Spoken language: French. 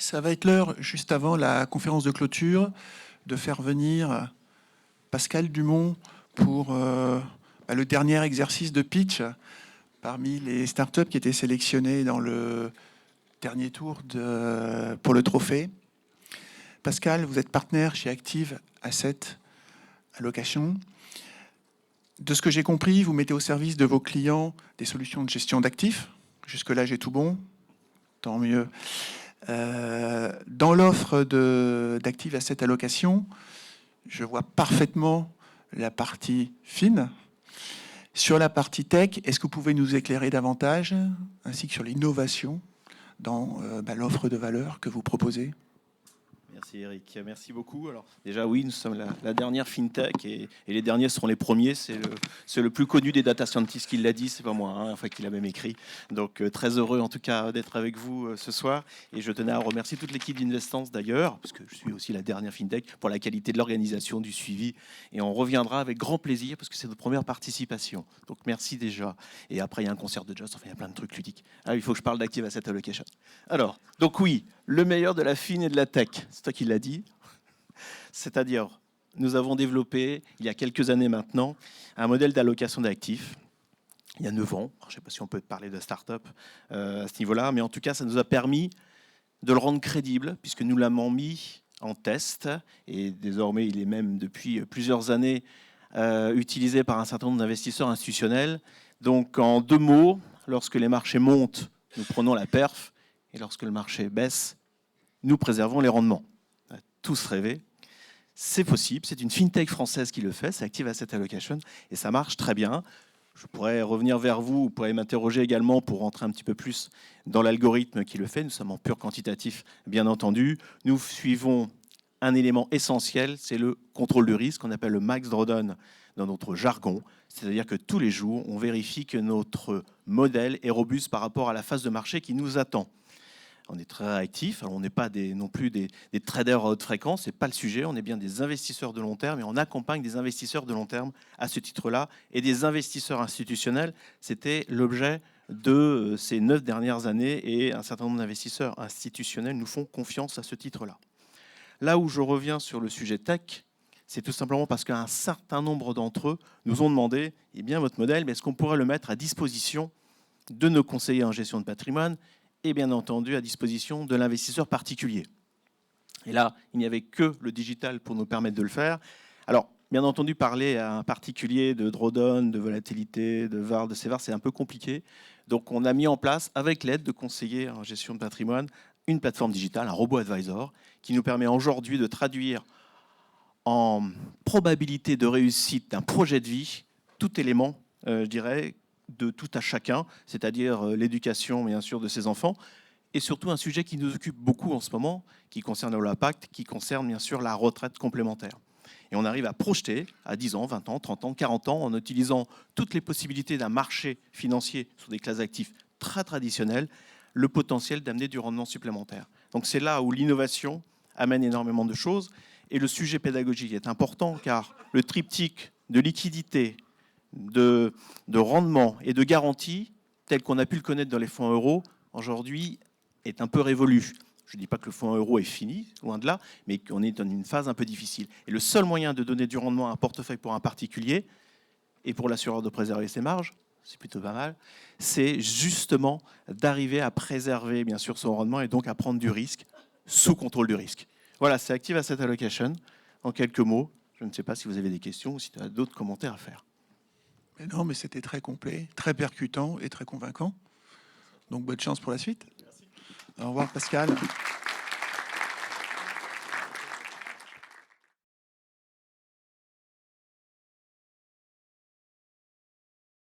Ça va être l'heure, juste avant la conférence de clôture, de faire venir Pascal Dumont pour le dernier exercice de pitch parmi les startups qui étaient sélectionnées dans le dernier tour pour le trophée. Pascal, vous êtes partenaire chez Active Asset Allocation. De ce que j'ai compris, vous mettez au service de vos clients des solutions de gestion d'actifs. Jusque-là, j'ai tout bon. Tant mieux. Dans l'offre d'Active Asset Allocation, je vois parfaitement la partie fine. Sur la partie tech, est-ce que vous pouvez nous éclairer davantage, ainsi que sur l'innovation dans l'offre de valeur que vous proposez ? Merci Eric, merci beaucoup. Alors déjà oui, nous sommes la dernière FinTech et les derniers seront les premiers. C'est le plus connu des data scientists qui l'a dit, c'est pas moi, enfin qui l'a même écrit. Donc très heureux en tout cas d'être avec vous ce soir. Et je tenais à remercier toute l'équipe d'Investance d'ailleurs, parce que je suis aussi la dernière FinTech, pour la qualité de l'organisation, du suivi. Et on reviendra avec grand plaisir parce que c'est notre première participation. Donc merci déjà. Et après il y a un concert de jazz, enfin il y a plein de trucs ludiques. Ah, il faut que je parle d'Active Asset Allocation. Alors, donc oui, le meilleur de la fin et de la tech. C'est toi qui l'as dit. C'est-à-dire, nous avons développé, il y a quelques années maintenant, un modèle d'allocation d'actifs. Il y a 9 ans. Je ne sais pas si on peut parler de start-up à ce niveau-là, mais en tout cas, ça nous a permis de le rendre crédible, puisque nous l'avons mis en test, et désormais, il est même depuis plusieurs années utilisé par un certain nombre d'investisseurs institutionnels. Donc, en 2 mots, lorsque les marchés montent, nous prenons la perf, et lorsque le marché baisse, nous préservons les rendements. On a tous rêvé. C'est possible, c'est une fintech française qui le fait, c'est Active Asset Allocation, et ça marche très bien. Je pourrais revenir vers vous, vous pourrez m'interroger également pour rentrer un petit peu plus dans l'algorithme qui le fait. Nous sommes en pur quantitatif, bien entendu. Nous suivons un élément essentiel, c'est le contrôle de risque, qu'on appelle le max drawdown dans notre jargon. C'est-à-dire que tous les jours, on vérifie que notre modèle est robuste par rapport à la phase de marché qui nous attend. On est très réactif, on n'est pas non plus des traders à haute fréquence, ce n'est pas le sujet, on est bien des investisseurs de long terme et on accompagne des investisseurs de long terme à ce titre-là. Et des investisseurs institutionnels, c'était l'objet de ces 9 dernières années et un certain nombre d'investisseurs institutionnels nous font confiance à ce titre-là. Là où je reviens sur le sujet tech, c'est tout simplement parce qu'un certain nombre d'entre eux nous ont demandé, eh bien votre modèle, est-ce qu'on pourrait le mettre à disposition de nos conseillers en gestion de patrimoine et bien entendu à disposition de l'investisseur particulier. Et là, il n'y avait que le digital pour nous permettre de le faire. Alors, bien entendu, parler à un particulier de drawdown, de volatilité, de VaR, de CVaR, c'est un peu compliqué. Donc, on a mis en place, avec l'aide de conseillers en gestion de patrimoine, une plateforme digitale, un robot advisor, qui nous permet aujourd'hui de traduire en probabilité de réussite d'un projet de vie tout élément, je dirais, de tout à chacun, c'est-à-dire l'éducation, bien sûr, de ses enfants, et surtout un sujet qui nous occupe beaucoup en ce moment, qui concerne l'impact, qui concerne, bien sûr, la retraite complémentaire. Et on arrive à projeter à 10 ans, 20 ans, 30 ans, 40 ans, en utilisant toutes les possibilités d'un marché financier sur des classes d'actifs très traditionnelles, le potentiel d'amener du rendement supplémentaire. Donc c'est là où l'innovation amène énormément de choses, et le sujet pédagogique est important, car le triptyque de liquidité, de rendement et de garantie, tel qu'on a pu le connaître dans les fonds euros, aujourd'hui est un peu révolu. Je ne dis pas que le fonds euro est fini, loin de là, mais qu'on est dans une phase un peu difficile. Et le seul moyen de donner du rendement à un portefeuille pour un particulier, et pour l'assureur de préserver ses marges, c'est plutôt pas mal, c'est justement d'arriver à préserver bien sûr son rendement et donc à prendre du risque sous contrôle du risque. Voilà, c'est Active Asset Allocation. En quelques mots, je ne sais pas si vous avez des questions ou si tu as d'autres commentaires à faire. Mais non, mais c'était très complet, très percutant et très convaincant. Donc bonne chance pour la suite. Merci. Au revoir Pascal.